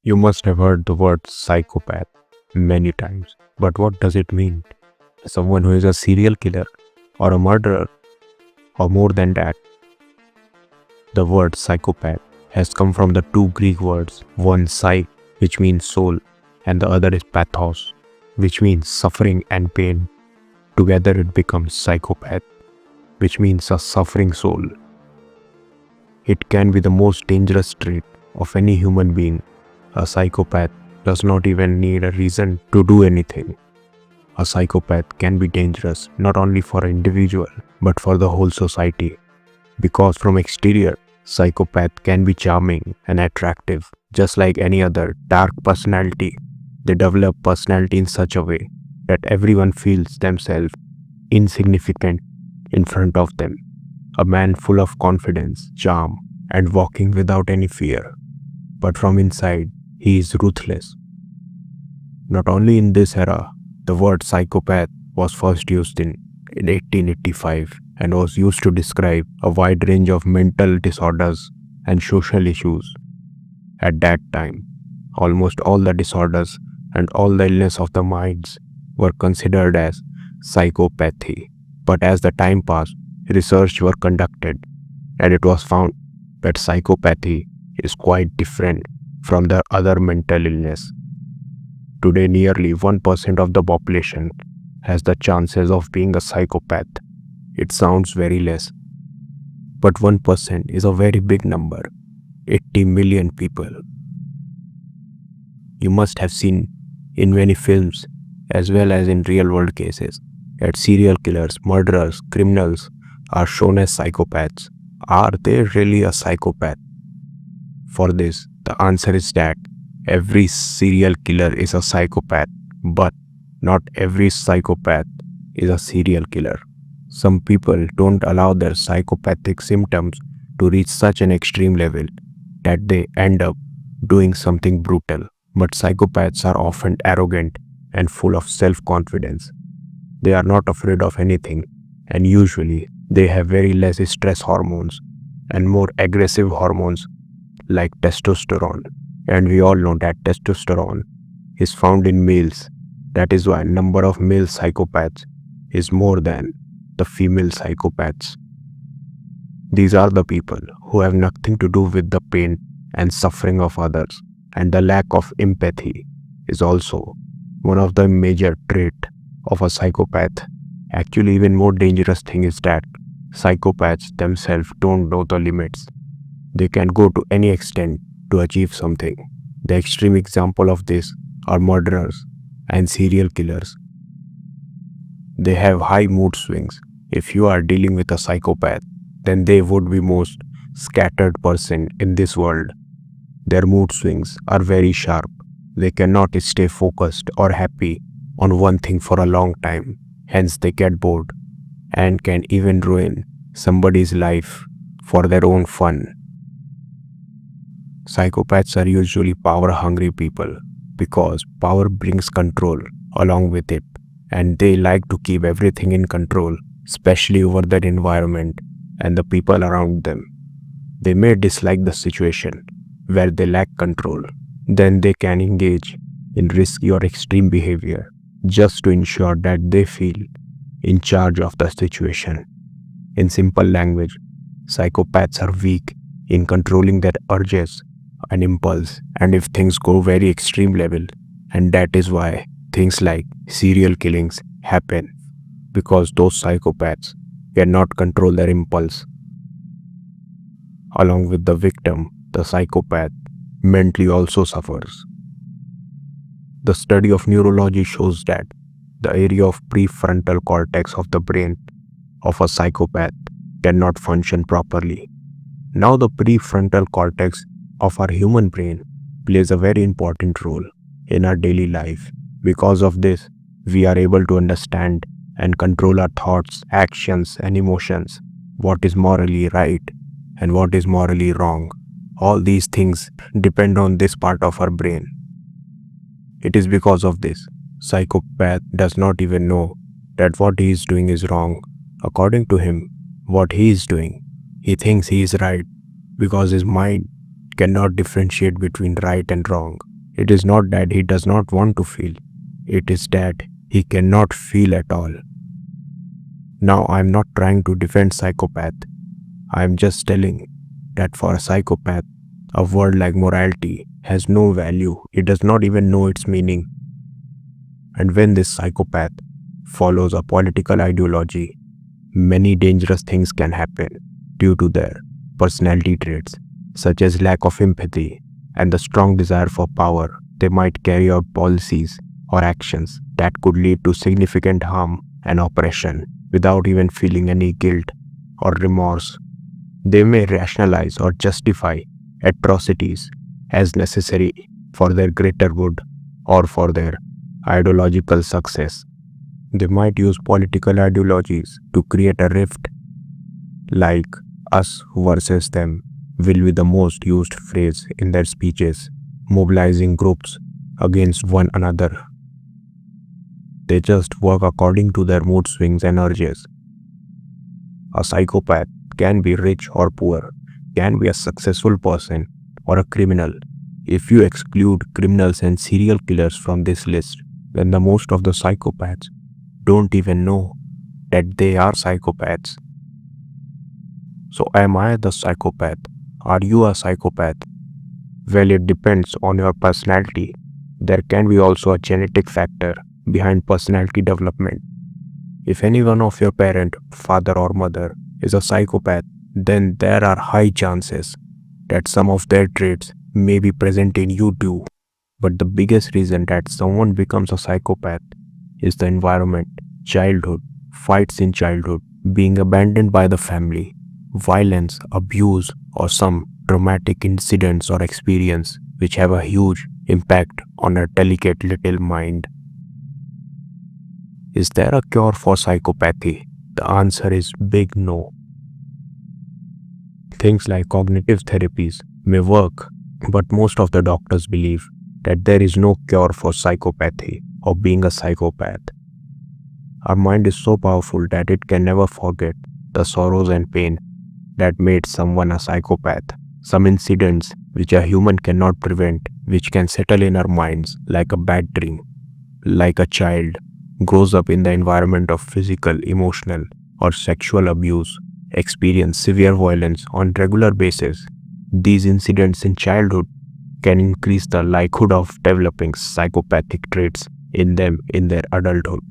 You must have heard the word psychopath many times, but what does it mean? Someone who is a serial killer or a murderer or more than that? The word psychopath has come from the two Greek words, one psyche, which means soul, and the other is pathos, which means suffering and pain. Together it becomes psychopath, which means a suffering soul. It can be the most dangerous trait of any human being. A psychopath does not even need a reason to do anything. A psychopath can be dangerous not only for an individual but for the whole society. Because from exterior, psychopath can be charming and attractive, just like any other dark personality. They develop personality in such a way that everyone feels themselves insignificant in front of them. A man full of confidence, charm, and walking without any fear. But from inside, he is ruthless. Not only in this era, the word psychopath was first used in 1885 and was used to describe a wide range of mental disorders and social issues. At that time, almost all the disorders and all the illness of the minds were considered as psychopathy. But as the time passed, research were conducted and it was found that psychopathy is quite different from the other mental illness. Today, nearly 1% of the population has the chances of being a psychopath. It sounds very less, but 1% is a very big number. 80 million people. You must have seen in many films as well as in real world cases that serial killers, murderers, criminals are shown as psychopaths. Are they really a psychopath? For this, the answer is that every serial killer is a psychopath, but not every psychopath is a serial killer. Some people don't allow their psychopathic symptoms to reach such an extreme level that they end up doing something brutal. But psychopaths are often arrogant and full of self-confidence. They are not afraid of anything, and usually they have very less stress hormones and more aggressive hormones like testosterone. And we all know that testosterone is found in males. That is why number of male psychopaths is more than the female psychopaths. These are the people who have nothing to do with the pain and suffering of others, and the lack of empathy is also one of the major traits of a psychopath. Actually, even more dangerous thing is that psychopaths themselves don't know the limits. They can go to any extent to achieve something. The extreme example of this are murderers and serial killers. They have high mood swings. If you are dealing with a psychopath, then they would be most scattered person in this world. Their mood swings are very sharp. They cannot stay focused or happy on one thing for a long time. Hence they get bored and can even ruin somebody's life for their own fun. Psychopaths are usually power-hungry people because power brings control along with it, and they like to keep everything in control, especially over their environment and the people around them. They may dislike the situation where they lack control. Then they can engage in risky or extreme behavior just to ensure that they feel in charge of the situation. In simple language, psychopaths are weak in controlling their urges and impulse, and if things go very extreme level, and that is why things like serial killings happen, because those psychopaths cannot control their impulse. Along with the victim, the psychopath mentally also suffers. The study of neurology shows that the area of prefrontal cortex of the brain of a psychopath cannot function properly. Now, the prefrontal cortex of our human brain plays a very important role in our daily life. Because of this, we are able to understand and control our thoughts, actions, and emotions, what is morally right and what is morally wrong. All these things depend on this part of our brain. It is because of this, psychopath does not even know that what he is doing is wrong. According to him, what he is doing, he thinks he is right because his mind cannot differentiate between right and wrong. It is not that he does not want to feel, it is that he cannot feel at all. Now, I am not trying to defend psychopath. I am just telling that for a psychopath, a word like morality has no value. It does not even know its meaning. And when this psychopath follows a political ideology, many dangerous things can happen due to their personality traits, such as lack of empathy and the strong desire for power. They might carry out policies or actions that could lead to significant harm and oppression without even feeling any guilt or remorse. They may rationalize or justify atrocities as necessary for their greater good or for their ideological success. They might use political ideologies to create a rift, like us versus them will be the most used phrase in their speeches, mobilizing groups against one another. They just work according to their mood swings and urges. A psychopath can be rich or poor, can be a successful person or a criminal. If you exclude criminals and serial killers from this list, then the most of the psychopaths don't even know that they are psychopaths. So am I the psychopath? Are you a psychopath? Well, it depends on your personality. There can be also a genetic factor behind personality development. If any one of your parent, father or mother is a psychopath, then there are high chances that some of their traits may be present in you too. But the biggest reason that someone becomes a psychopath is the environment, childhood, fights in childhood, being abandoned by the family, violence, abuse, or some traumatic incidents or experience which have a huge impact on a delicate little mind. Is there a cure for psychopathy? The answer is big no. Things like cognitive therapies may work, but most of the doctors believe that there is no cure for psychopathy or being a psychopath. Our mind is so powerful that it can never forget the sorrows and pain that made someone a psychopath. Some incidents which a human cannot prevent, which can settle in our minds like a bad dream, like a child grows up in the environment of physical, emotional, or sexual abuse, experience severe violence on regular basis. These incidents in childhood can increase the likelihood of developing psychopathic traits in them in their adulthood.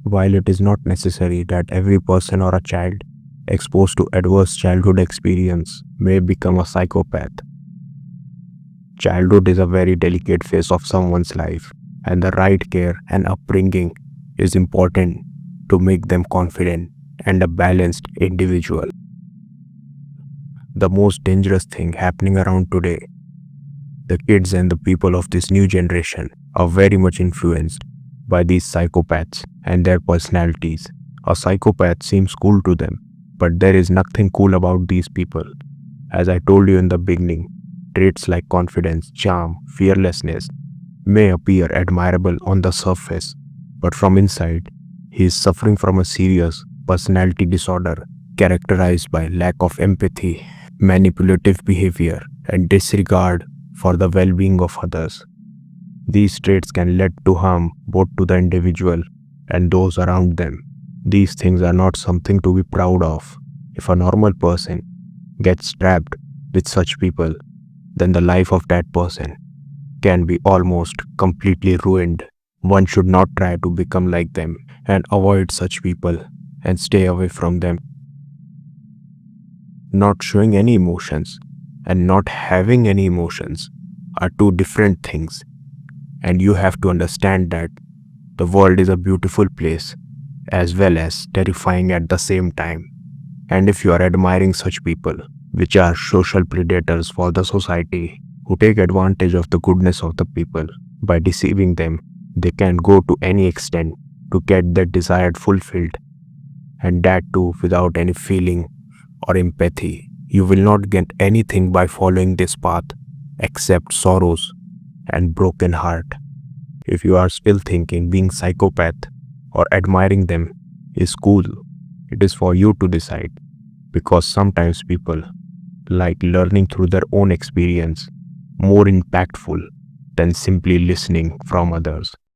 While it is not necessary that every person or a child exposed to adverse childhood experience may become a psychopath, childhood is a very delicate phase of someone's life, and the right care and upbringing is important to make them confident and a balanced individual. The most dangerous thing happening around today, the kids and the people of this new generation are very much influenced by these psychopaths and their personalities. A psychopath seems cool to them, but there is nothing cool about these people. As I told you in the beginning, traits like confidence, charm, fearlessness may appear admirable on the surface, but from inside, he is suffering from a serious personality disorder characterized by lack of empathy, manipulative behavior, and disregard for the well-being of others. These traits can lead to harm both to the individual and those around them. These things are not something to be proud of. If a normal person gets trapped with such people, then the life of that person can be almost completely ruined. One should not try to become like them and avoid such people and stay away from them. Not showing any emotions and not having any emotions are two different things, and you have to understand that the world is a beautiful place as well as terrifying at the same time. And if you are admiring such people, which are social predators for the society, who take advantage of the goodness of the people by deceiving them, they can go to any extent to get their desired fulfilled, and that too without any feeling or empathy. You will not get anything by following this path except sorrows and broken heart. If you are still thinking being psychopath or admiring them is cool, it is for you to decide, because sometimes people like learning through their own experience more impactful than simply listening from others.